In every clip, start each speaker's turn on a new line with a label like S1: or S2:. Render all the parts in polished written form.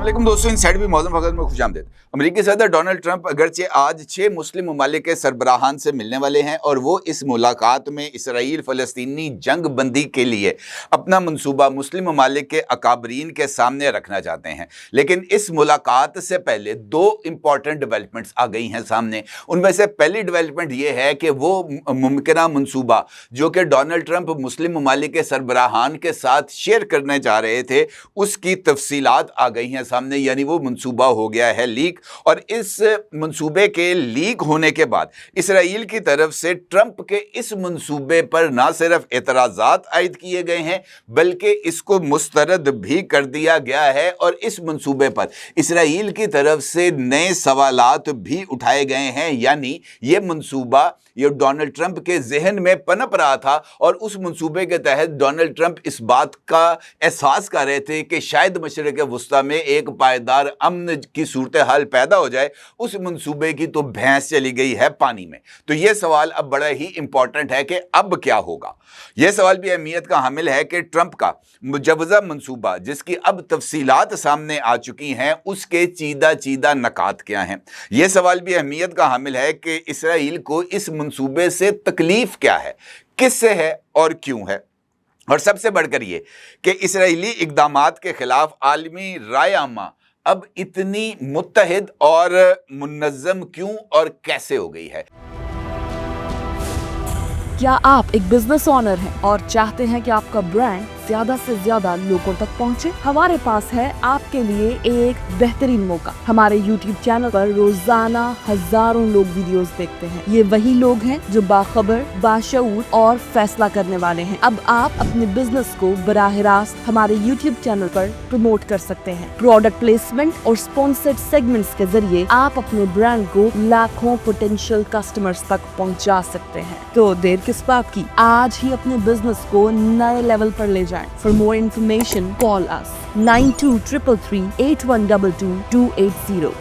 S1: अस्सलाम दोस्तों, इनसाइड भी मौजूद वक्त में खुशामदीद। अमेरिकी सदर डोनाल्ड ट्रंप अगरचे आज 6 मुस्लिम ममालिक के सरबराहान से मिलने वाले हैं और वो इस मुलाकात में इसराइल फ़लस्तीनी जंग बंदी के लिए अपना मंसूबा मुस्लिम ममालिक के अकाबरीन के सामने रखना चाहते हैं। लेकिन इस मुलाकात से पहले 2 इम्पॉर्टेंट डेवलपमेंट्स आ गई हैं सामने। उनमें से पहली डेवलपमेंट ये है कि वो मुमकिना मंसूबा जो कि डोनाल्ड ट्रंप मुस्लिम ममालिक के सरबराहान के साथ शेयर करने जा रहे थे, उसकी तफसीलात आ गई हैं सामने, यानी वो मंसूबा हो गया है लीक। और इस मंसूबे के लीक होने के बाद इसराइल की तरफ से ट्रंप के इस मंसूबे पर ना सिर्फ एतराज़ात आयद किए गए हैं बल्कि इसको मुस्तरद भी कर दिया गया है और इस मंसूबे पर इसराइल की तरफ से नए सवालात भी उठाए गए हैं। यानी ये मंसूबा ये डोनाल्ड ट्रंप के जहन में पनप रहा था और उस मंसूबे के तहत डोनाल्ड ट्रंप इस बात का एहसास कर रहे थे कि शायद मशरिक़ वुस्ता में एक पायदार अमन की सूरत हाल पैदा हो जाए। उस मंसूबे की तो भैंस चली गई है पानी में। तो ये सवाल अब बड़ा ही इंपॉर्टेंट है कि अब क्या होगा। यह सवाल भी अहमियत का हामिल है कि ट्रंप का मुजवज़ा मंसूबा जिसकी अब तफसीलात सामने आ चुकी हैं, उसके चीदा नकात क्या हैं। यह सवाल भी अहमियत का हामिल है कि इसराइल को इस मंसूबे से तकलीफ क्या है, किससे है और क्यों है। और सबसे बढ़कर ये कि इसराइली इक़दामात के खिलाफ आलमी राय आमा अब इतनी मुत्तहिद और मुनज़्ज़म क्यों और कैसे हो गई है।
S2: क्या आप एक बिजनेस ओनर हैं और चाहते हैं कि आपका ब्रांड ज्यादा से ज्यादा लोगों तक पहुंचे? हमारे पास है आपके लिए एक बेहतरीन मौका। हमारे YouTube चैनल पर रोजाना हजारों लोग वीडियोस देखते हैं। ये वही लोग हैं जो बाखबर, बाशऊर और फैसला करने वाले हैं। अब आप अपने बिजनेस को बराह रास्त हमारे YouTube चैनल पर प्रमोट कर सकते हैं। प्रोडक्ट प्लेसमेंट और स्पॉन्सर्ड सेगमेंट्स के जरिए आप अपने ब्रांड को लाखों पोटेंशियल कस्टमर्स तक पहुंचा सकते हैं। तो देर किस बात की, आज ही अपने बिजनेस को नए लेवल पर ले जाएं। For more information, call us 923338122280।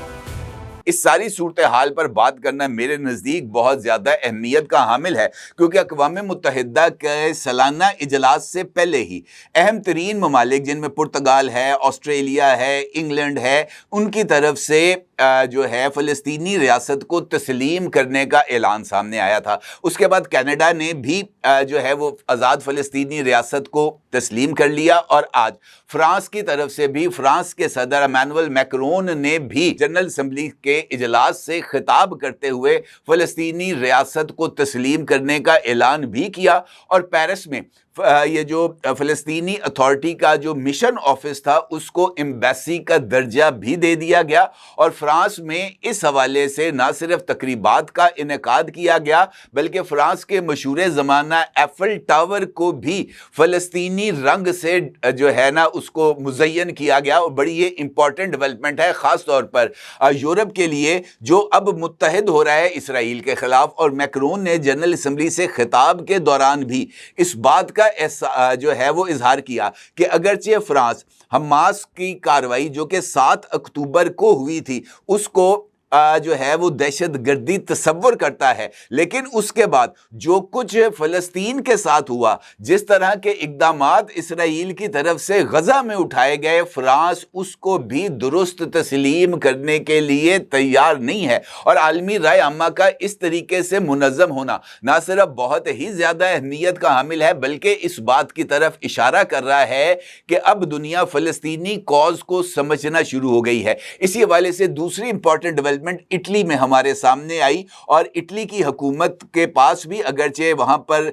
S1: इस सारी सूरत हाल पर बात करना मेरे नज़दीक बहुत ज़्यादा अहमियत का हामिल है, क्योंकि अक़वाम मुत्तहिदा के सालाना इजलास से पहले ही अहम तरीन ममालिक जिनमें पुर्तगाल है, ऑस्ट्रेलिया है, इंग्लैंड है, उनकी तरफ से जो है फ़लस्तीनी रियासत को तस्लीम करने का ऐलान सामने आया था। उसके बाद कनाडा ने भी जो है वो आज़ाद फ़लस्तीनी रियासत को तस्लीम कर लिया और आज फ्रांस की तरफ से भी फ्रांस के सदर इमैनुअल मैक्रोन ने भी जनरल असम्बली के इजलास से खिताब करते हुए फ़लस्तीनी रियासत को तस्लीम करने का ऐलान भी किया। और पेरिस में ये जो फ़लस्तीनी अथॉरिटी का जो मिशन ऑफिस था उसको एम्बेसी का दर्जा भी दे दिया गया। और फ्रांस में इस हवाले से ना सिर्फ तकरीबात का इनेकाद किया गया बल्कि फ्रांस के मशहूर ज़माना एफल टावर को भी फ़लस्तीनी रंग से जो है ना उसको मुज़य्यन किया गया। और बड़ी ये इंपॉर्टेंट डेवलपमेंट है ख़ास तौर पर यूरोप के लिए जो अब मुत्तहिद हो रहा है इसराइल के ख़िलाफ़। और मैक्रोन ने जनरल असम्बली से खिताब के दौरान भी इस बात का जो है वो इजहार किया कि अगरचे फ्रांस हमास की कार्रवाई जो कि 7 अक्टूबर को हुई थी उसको जो है वो दहशत गर्दी तस्वर करता है, लेकिन उसके बाद जो कुछ फ़लस्तीन के साथ हुआ, जिस तरह के इक़दामात इसराइल की तरफ से गज़ा में उठाए गए, फ्रांस उसको भी दुरुस्त तस्लीम करने के लिए तैयार नहीं है। और आलमी राय आमा का इस तरीके से मुनज़्ज़म होना ना सिर्फ बहुत ही ज़्यादा अहमियत का हामिल है बल्कि इस बात की तरफ इशारा कर रहा है कि अब दुनिया फ़लस्तीनी कॉज को समझना शुरू हो गई है। इसी हवाले से दूसरी इंपॉर्टेंट डेवलपमेंट इटली में हमारे सामने आई और इटली की हुकूमत के पास भी अगरचे वहाँ पर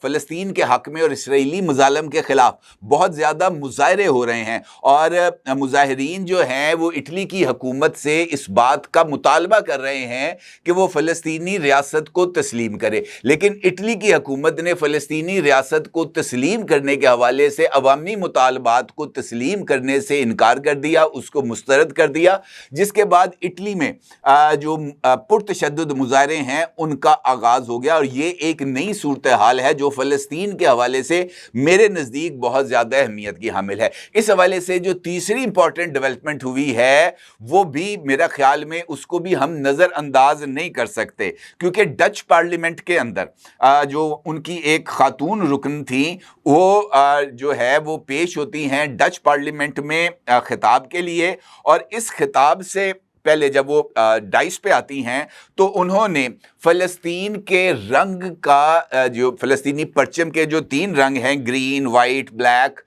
S1: फ़लस्तीन के हक़ में और इसराइली मज़ालम के ख़िलाफ़ बहुत ज़्यादा मुज़ाहरे हो रहे हैं और मुज़ाहिरीन जो हैं वो इटली की हुकूमत से इस बात का मुतालबा कर रहे हैं कि वो फ़लस्तीनी रियासत को तस्लीम करे। लेकिन इटली की हुकूमत ने फ़लस्तीनी रियासत को तस्लीम करने के हवाले से अवामी मुतालबात को तस्लीम करने से इनकार कर दिया, उसको मुस्तरद कर दिया, जिसके बाद इटली में जो पुरतशद्दुद मुजाहरे हैं उनका आगाज़ हो गया, और ये एक नई सूरत हाल है जो फ़लस्तीन के हवाले से मेरे नज़दीक बहुत ज़्यादा अहमियत की हामिल है। इस हवाले से जो तीसरी इंपॉर्टेंट डेवलपमेंट हुई है वो भी मेरा ख्याल में उसको भी हम नज़रअंदाज नहीं कर सकते, क्योंकि डच पार्लियामेंट के अंदर जो उनकी एक खातून रुकन थी वो जो है वो पेश होती हैं डच पार्लियामेंट में खिताब के लिए, और इस खिताब से पहले जब वो डाइस पे आती हैं तो उन्होंने फ़लस्तीन के रंग का जो फ़लस्तीनी परचम के जो 3 रंग हैं, ग्रीन, वाइट, ब्लैक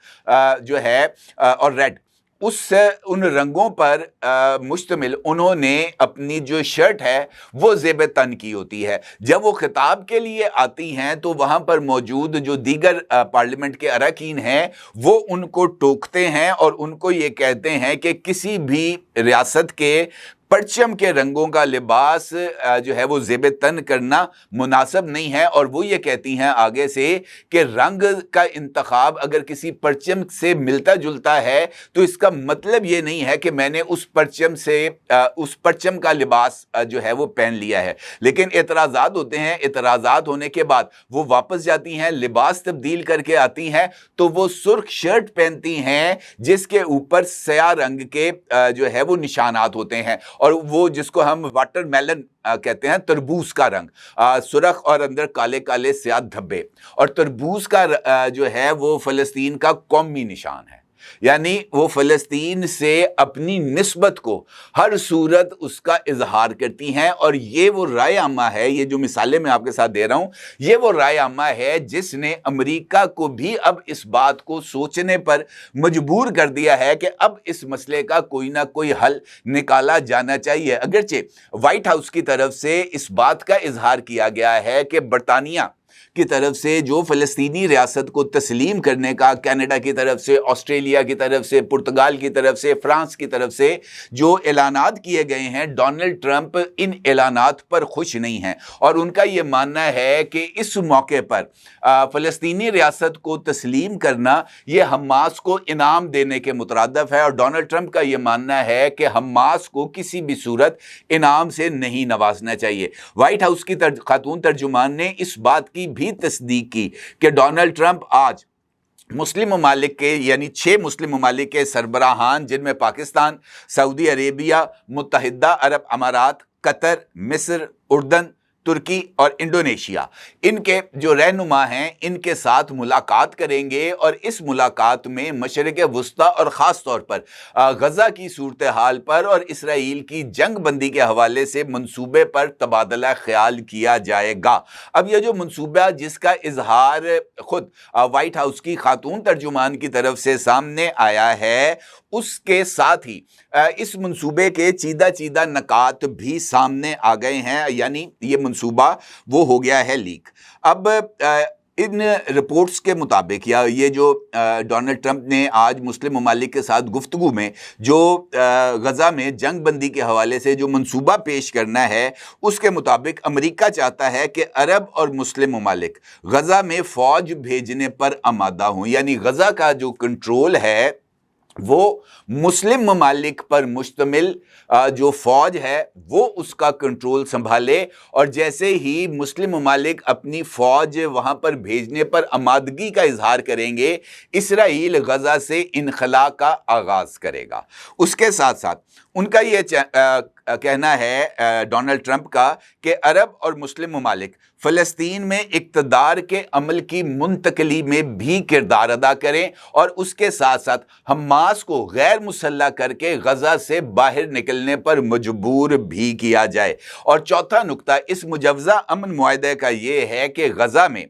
S1: जो है और रेड, उन रंगों पर मुश्तमिल उन्होंने अपनी जो शर्ट है वो ज़ेब तन की होती है। जब वो खिताब के लिए आती हैं तो वहाँ पर मौजूद जो दीगर पार्लियामेंट के अरकान हैं वो उनको टोकते हैं और उनको ये कहते हैं कि किसी भी रियासत के परचम के रंगों का लिबास जो है वो ज़ेब तन करना मुनासिब नहीं है, और वो ये कहती हैं आगे से कि रंग का इंतखाब अगर किसी परचम से मिलता जुलता है तो इसका मतलब ये नहीं है कि मैंने उस परचम का लिबास जो है वो पहन लिया है। लेकिन एतराज़ात होते हैं, एतराज़ात होने के बाद वो वापस जाती हैं, लिबास तब्दील करके आती हैं तो वो सुर्ख शर्ट पहनती हैं जिसके ऊपर स्याह रंग के जो है वो निशानात होते हैं, और वो जिसको हम वाटरमेलन कहते हैं, तरबूज का रंग सुरख और अंदर काले काले स्याह धब्बे, और तरबूज का जो है वो फ़लस्तीन का कौमी निशान है। यानी वो फ़लस्तीन से अपनी निस्बत को हर सूरत उसका इजहार करती हैं, और ये वो राय आमा है, ये जो मिसालें मैं आपके साथ दे रहा हूँ ये वो राय आमा है जिसने अमेरिका को भी अब इस बात को सोचने पर मजबूर कर दिया है कि अब इस मसले का कोई ना कोई हल निकाला जाना चाहिए। अगरचे वाइट हाउस की तरफ से इस बात का इजहार किया गया है कि बरतानिया की तरफ से जो फ़लस्तीनी रियासत को तस्लीम करने का, कनाडा की तरफ से, ऑस्ट्रेलिया की तरफ से, पुर्तगाल की तरफ से, फ्रांस की तरफ से जो ऐलानात किए गए हैं, डोनाल्ड ट्रंप इन ऐलानात पर खुश नहीं हैं, और उनका ये मानना है कि इस मौके पर फ़लस्तीनी रियासत को तस्लीम करना ये हमास को इनाम देने के मुतरादिफ है, और डोनाल्ड ट्रंप का ये मानना है कि हमास को किसी भी सूरत इनाम से नहीं नवाजना चाहिए। वाइट हाउस की खातून तर्जुमान ने इस बात की भी तस्दीक की कि डोनाल्ड ट्रंप आज मुस्लिम ममालिक के यानी 6 मुस्लिम ममालिक के सरबराहान जिनमें पाकिस्तान, सऊदी अरेबिया, मुत्तहिदा अरब अमारात, कतर, मिस्र, उर्दन, तुर्की और इंडोनेशिया, इनके जो रहनुमा हैं इनके साथ मुलाकात करेंगे, और इस मुलाकात में मशरिक़ वुस्ता और ख़ास तौर पर गज़ा की सूरत हाल पर और इसराइल की जंग बंदी के हवाले से मंसूबे पर तबादला ख्याल किया जाएगा। अब यह जो मंसूबा जिसका इजहार खुद वाइट हाउस की खातून तर्जुमान की तरफ से सामने आया है, उसके साथ ही इस मंसूबे के चीदा नकात भी सामने आ गए हैं, यानी ये मंसूबा वो हो गया है लीक। अब इन रिपोर्ट्स के मुताबिक, या ये जो डोनाल्ड ट्रंप ने आज मुस्लिम ममालिक के साथ गुफ्तगू में जो गज़ा में जंग बंदी के हवाले से जो मंसूबा पेश करना है, उसके मुताबिक अमेरिका चाहता है कि अरब और मुस्लिम ममालिक गज़ा में फ़ौज भेजने पर आमादा हों, यानी गज़ा का जो कंट्रोल है वो मुस्लिम ममालिक पर मुश्तमिल जो फ़ौज है वो उसका कंट्रोल संभाले, और जैसे ही मुस्लिम ममालिक अपनी फ़ौज वहाँ पर भेजने पर आमादगी का इजहार करेंगे, इसराइल गज़ा से इनखला का आगाज़ करेगा। उसके साथ साथ उनका ये कहना है डोनाल्ड ट्रंप का कि अरब और मुस्लिम ममालिक फ़लस्तीन में इक़्तिदार के अमल की मुंतकली में भी किरदार अदा करें, और उसके साथ साथ हमास को गैर मुसल्लह करके गज़ा से बाहर निकलने पर मजबूर भी किया जाए। और चौथा नुक्ता इस मुजव्ज़ा अमन मुआहदे का ये है कि गज़ा में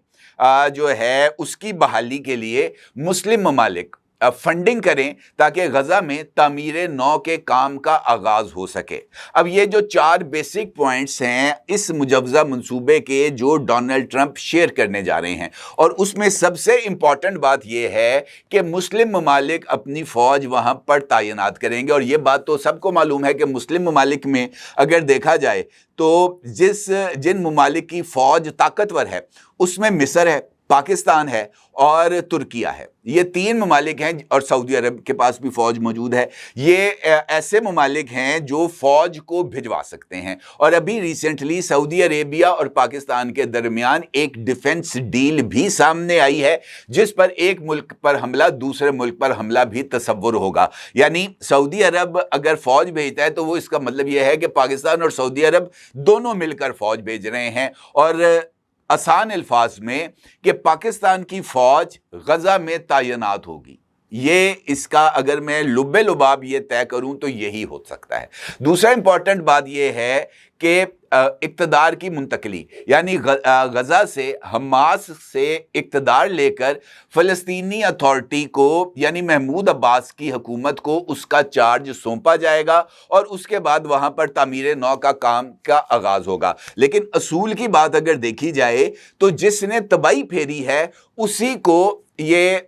S1: जो है उसकी बहाली के लिए मुस्लिम ममालिक फंडिंग करें ताकि गज़ा में तामीर नौ के काम का आगाज़ हो सके। अब ये जो 4 बेसिक पॉइंट्स हैं इस मुजव्ज़ा मंसूबे के जो डोनाल्ड ट्रंप शेयर करने जा रहे हैं, और उसमें सबसे इम्पॉर्टेंट बात यह है कि मुस्लिम ममालिक अपनी फ़ौज वहाँ पर तैनात करेंगे। और ये बात तो सबको मालूम है कि मुस्लिम ममालिक में अगर देखा जाए तो जिन ममालिक की फ़ौज ताकतवर है उसमें मिस्र है, پاکستان ہے اور ترکیہ ہے. یہ تین ممالک ہیں, اور سعودی عرب کے پاس بھی فوج موجود ہے. یہ ایسے ممالک ہیں جو فوج کو بھجوا سکتے ہیں. اور ابھی ریسنٹلی سعودی عربیہ اور پاکستان کے درمیان ایک ڈیفنس ڈیل بھی سامنے آئی ہے, جس پر ایک ملک پر حملہ دوسرے ملک پر حملہ بھی تصور ہوگا. یعنی سعودی عرب اگر فوج بھیجتا ہے تو وہ اس کا مطلب یہ ہے کہ پاکستان اور سعودی عرب دونوں مل کر فوج بھیج رہے ہیں. اور آسان الفاظ میں کہ پاکستان کی فوج غزہ میں تعینات ہوگی. یہ اس کا اگر میں لب لباب یہ طے کروں تو یہی ہو سکتا ہے. دوسرا امپورٹنٹ بات یہ ہے کہ اقتدار کی منتقلی, یعنی غزہ سے حماس سے اقتدار لے کر فلسطینی اتھارٹی کو یعنی محمود عباس کی حکومت کو اس کا چارج سونپا جائے گا, اور اس کے بعد وہاں پر تعمیر نو کا کام کا آغاز ہوگا. لیکن اصول کی بات اگر دیکھی جائے تو جس نے تباہی پھیری ہے اسی کو یہ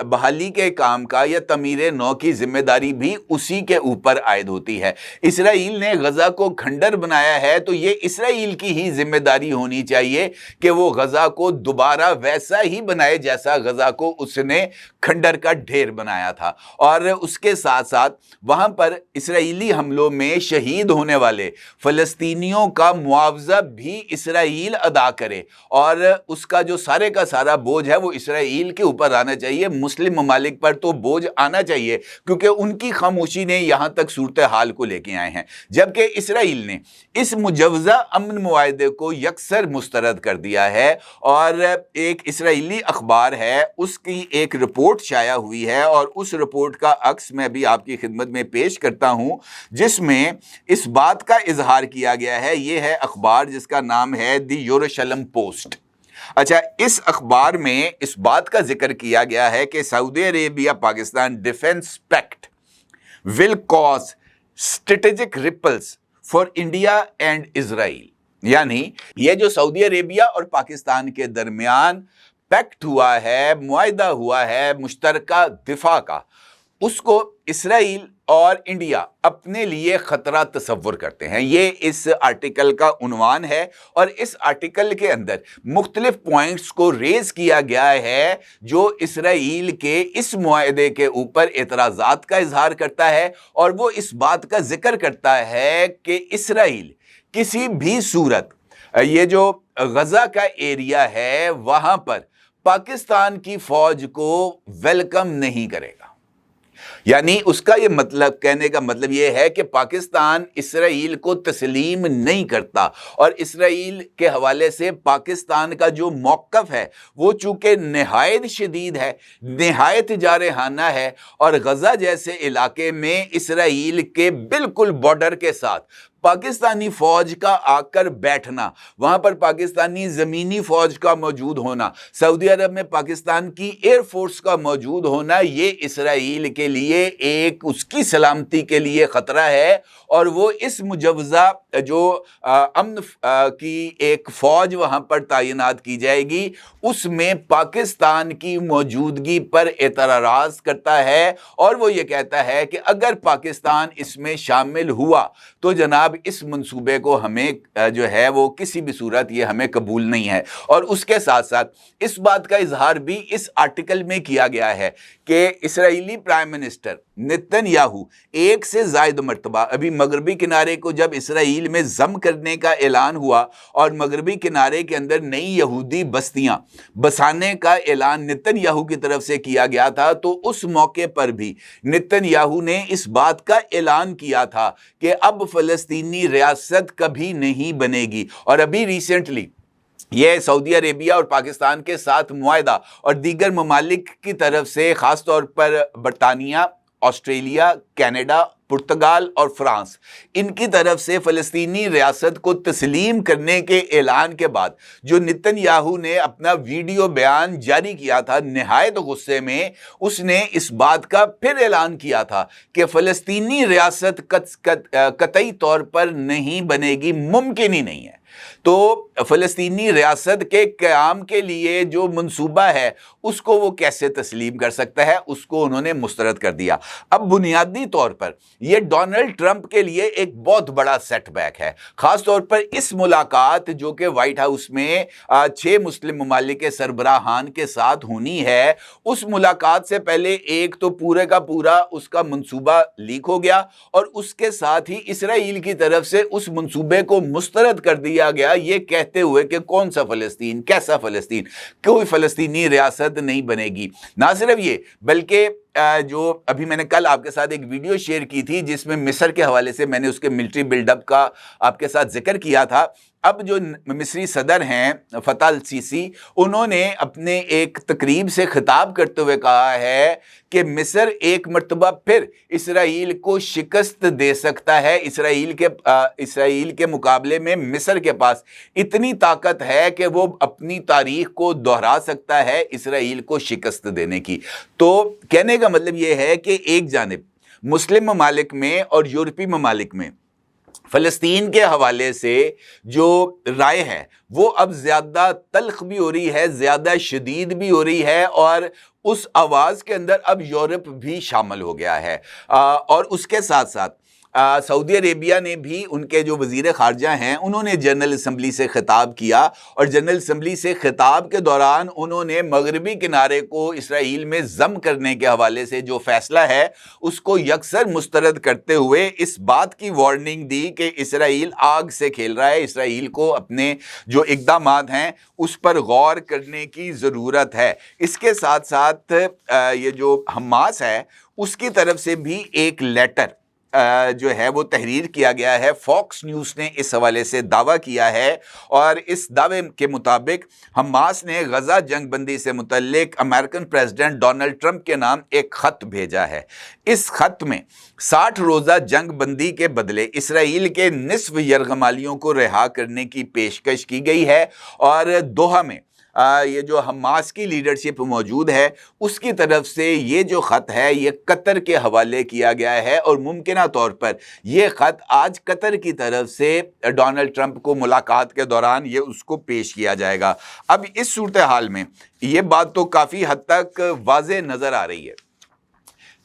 S1: بحالی کے کام کا یا تعمیر نو کی ذمہ داری بھی اسی کے اوپر عائد ہوتی ہے. اسرائیل نے غزہ کو کھنڈر بنایا ہے تو یہ اسرائیل کی ہی ذمہ داری ہونی چاہیے کہ وہ غزہ کو دوبارہ ویسا ہی بنائے جیسا غزہ کو اس نے کھنڈر کا ڈھیر بنایا تھا. اور اس کے ساتھ ساتھ وہاں پر اسرائیلی حملوں میں شہید ہونے والے فلسطینیوں کا معاوضہ بھی اسرائیل ادا کرے, اور اس کا جو سارے کا سارا بوجھ ہے وہ اسرائیل کے اوپر آنا چاہیے. مسلم ممالک پر تو بوجھ آنا چاہیے کیونکہ ان کی خاموشی نے یہاں تک صورتحال کو لے کے آئے ہیں, جبکہ اسرائیل نے اس مجوزہ امن معاہدے کو یکسر مسترد کر دیا ہے. اور ایک اسرائیلی اخبار ہے, اس کی ایک رپورٹ شائع ہوئی ہے, اور اس رپورٹ کا عکس میں بھی آپ کی خدمت میں پیش کرتا ہوں, جس میں اس بات کا اظہار کیا گیا ہے. یہ ہے اخبار جس کا نام ہے دی یروشلم پوسٹ. اچھا, اس اخبار میں اس بات کا ذکر کیا گیا ہے کہ Saudi Arabia Pakistan defence pact will cause strategic ripples for India and Israel. یعنی یہ جو سعودی عربیہ اور پاکستان کے درمیان پیکٹ ہوا ہے, معاہدہ ہوا ہے مشترکہ دفاع کا, اس کو اسرائیل اور انڈیا اپنے لیے خطرہ تصور کرتے ہیں. یہ اس آرٹیکل کا عنوان ہے, اور اس آرٹیکل کے اندر مختلف پوائنٹس کو ریز کیا گیا ہے جو اسرائیل کے اس معاہدے کے اوپر اعتراضات کا اظہار کرتا ہے, اور وہ اس بات کا ذکر کرتا ہے کہ اسرائیل کسی بھی صورت یہ جو غزہ کا ایریا ہے وہاں پر پاکستان کی فوج کو ویلکم نہیں کرے گا. یعنی اس کا یہ مطلب, کہنے کا مطلب یہ ہے کہ پاکستان اسرائیل کو تسلیم نہیں کرتا, اور اسرائیل کے حوالے سے پاکستان کا جو موقف ہے وہ چونکہ نہایت شدید ہے, نہایت جارحانہ ہے, اور غزہ جیسے علاقے میں اسرائیل کے بالکل بارڈر کے ساتھ پاکستانی فوج کا آ کر بیٹھنا, وہاں پر پاکستانی زمینی فوج کا موجود ہونا, سعودی عرب میں پاکستان کی ایئر فورس کا موجود ہونا, یہ اسرائیل کے لیے ایک اس کی سلامتی کے لیے خطرہ ہے. اور وہ اس مجوزہ جو امن کی ایک فوج وہاں پر تعینات کی جائے گی اس میں پاکستان کی موجودگی پر اعتراض کرتا ہے, اور وہ یہ کہتا ہے کہ اگر پاکستان اس میں شامل ہوا تو جناب اس منصوبے کو ہمیں جو ہے وہ کسی بھی صورت یہ ہمیں قبول نہیں ہے. اور اس کے ساتھ ساتھ اس بات کا اظہار بھی اس آرٹیکل میں کیا گیا ہے کہ اسرائیلی پرائم منسٹر نتن یاہو ایک سے زائد مرتبہ, ابھی مغربی کنارے کو جب اسرائیل میں ضم کرنے کا اعلان ہوا اور مغربی کنارے کے اندر نئی یہودی بستیاں بسانے کا اعلان نتن یاہو کی طرف سے کیا گیا تھا, تو اس موقع پر بھی نتن یاہو نے اس بات کا اعلان کیا تھا کہ اب فلسطینی ریاست کبھی نہیں بنے گی. اور ابھی ریسنٹلی یہ سعودی عربیہ اور پاکستان کے ساتھ معاہدہ اور دیگر ممالک کی طرف سے, خاص طور پر برطانیہ, آسٹریلیا, کینیڈا, پرتگال اور فرانس, ان کی طرف سے فلسطینی ریاست کو تسلیم کرنے کے اعلان کے بعد جو نتن یاہو نے اپنا ویڈیو بیان جاری کیا تھا نہایت غصے میں, اس نے اس بات کا پھر اعلان کیا تھا کہ فلسطینی ریاست قطعی طور پر نہیں بنے گی, ممکن ہی نہیں ہے. تو فلسطینی ریاست کے قیام کے لیے جو منصوبہ ہے اس کو وہ کیسے تسلیم کر سکتا ہے، اس کو انہوں نے مسترد کر دیا۔ اب بنیادی طور پر یہ ڈونلڈ ٹرمپ کے لیے ایک بہت بڑا سیٹ بیک ہے، خاص طور پر اس ملاقات جو کہ وائٹ ہاؤس میں 6 مسلم ممالک کے سربراہان کے ساتھ ہونی ہے، اس ملاقات سے پہلے ایک تو پورے کا پورا اس کا منصوبہ لیک ہو گیا، اور اس کے ساتھ ہی اسرائیل کی طرف سے اس منصوبے کو مسترد کر دیا گیا، یہ کہتے ہوئے کہ کون سا فلسطین، کیسا فلسطین، کوئی فلسطینی ریاست نہیں بنے گی۔ نہ صرف یہ بلکہ جو ابھی میں نے کل آپ کے ساتھ ایک ویڈیو شیئر کی تھی جس میں مصر کے حوالے سے میں نے اس کے ملٹری بلڈ اپ کا آپ کے ساتھ ذکر کیا تھا، اب جو مصری صدر ہیں فتح السیسی، انہوں نے اپنے ایک تقریب سے خطاب کرتے ہوئے کہا ہے کہ مصر ایک مرتبہ پھر اسرائیل کو شکست دے سکتا ہے، اسرائیل کے مقابلے میں مصر کے پاس اتنی طاقت ہے کہ وہ اپنی تاریخ کو دہرا سکتا ہے اسرائیل کو شکست دینے کی۔ تو کہنے کا مطلب یہ ہے کہ ایک جانب مسلم ممالک میں اور یورپی ممالک میں فلسطین کے حوالے سے جو رائے ہے وہ اب زیادہ تلخ بھی ہو رہی ہے، زیادہ شدید بھی ہو رہی ہے، اور اس آواز کے اندر اب یورپ بھی شامل ہو گیا ہے۔ اور اس کے ساتھ ساتھ سعودی عربیہ نے بھی، ان کے جو وزیر خارجہ ہیں انہوں نے جنرل اسمبلی سے خطاب کیا، اور جنرل اسمبلی سے خطاب کے دوران انہوں نے مغربی کنارے کو اسرائیل میں ضم کرنے کے حوالے سے جو فیصلہ ہے اس کو یکسر مسترد کرتے ہوئے اس بات کی وارننگ دی کہ اسرائیل آگ سے کھیل رہا ہے، اسرائیل کو اپنے جو اقدامات ہیں اس پر غور کرنے کی ضرورت ہے۔ اس کے ساتھ ساتھ یہ جو حماس ہے اس کی طرف سے بھی ایک لیٹر جو ہے وہ تحریر کیا گیا ہے۔ فاکس نیوز نے اس حوالے سے دعویٰ کیا ہے، اور اس دعوے کے مطابق حماس نے غزہ جنگ بندی سے متعلق امریکن پریزیڈنٹ ڈونلڈ ٹرمپ کے نام ایک خط بھیجا ہے۔ اس خط میں 60 روزہ جنگ بندی کے بدلے اسرائیل کے نصف یرغمالیوں کو رہا کرنے کی پیشکش کی گئی ہے، اور دوحہ میں یہ جو حماس کی لیڈرشپ موجود ہے اس کی طرف سے یہ جو خط ہے یہ قطر کے حوالے کیا گیا ہے، اور ممکنہ طور پر یہ خط آج قطر کی طرف سے ڈونلڈ ٹرمپ کو ملاقات کے دوران یہ اس کو پیش کیا جائے گا۔ اب اس صورتحال میں یہ بات تو کافی حد تک واضح نظر آ رہی ہے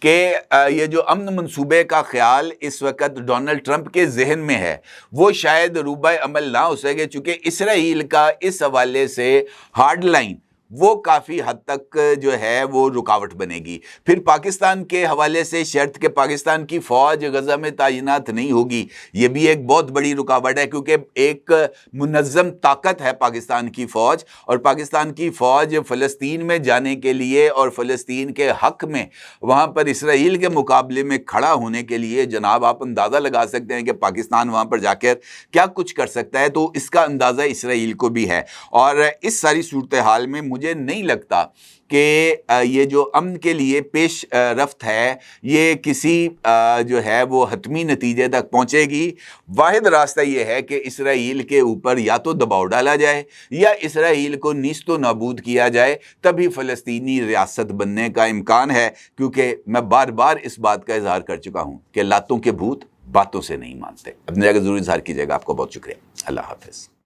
S1: کہ یہ جو امن منصوبے کا خیال اس وقت ڈونلڈ ٹرمپ کے ذہن میں ہے وہ شاید روبہ عمل نہ ہو سکے، چونکہ اسرائیل کا اس حوالے سے ہارڈ لائن وہ کافی حد تک جو ہے وہ رکاوٹ بنے گی۔ پھر پاکستان کے حوالے سے شرط کہ پاکستان کی فوج غزہ میں تعینات نہیں ہوگی، یہ بھی ایک بہت بڑی رکاوٹ ہے، کیونکہ ایک منظم طاقت ہے پاکستان کی فوج، اور پاکستان کی فوج فلسطین میں جانے کے لیے اور فلسطین کے حق میں وہاں پر اسرائیل کے مقابلے میں کھڑا ہونے کے لیے جناب آپ اندازہ لگا سکتے ہیں کہ پاکستان وہاں پر جا کر کیا کچھ کر سکتا ہے، تو اس کا اندازہ اسرائیل کو بھی ہے۔ اور اس ساری صورتحال میں مجھے نہیں لگتا کہ یہ جو امن کے لیے پیش رفت ہے یہ کسی جو ہے وہ حتمی نتیجے تک پہنچے گی۔ واحد راستہ یہ ہے کہ اسرائیل کے اوپر یا تو دباؤ ڈالا جائے یا اسرائیل کو نیست و نابود کیا جائے، تبھی فلسطینی ریاست بننے کا امکان ہے، کیونکہ میں بار بار اس بات کا اظہار کر چکا ہوں کہ لاتوں کے بھوت باتوں سے نہیں مانتے۔ اپنی جگہ ضرور اظہار کیجیے گا۔ آپ کو بہت شکریہ۔ اللہ حافظ۔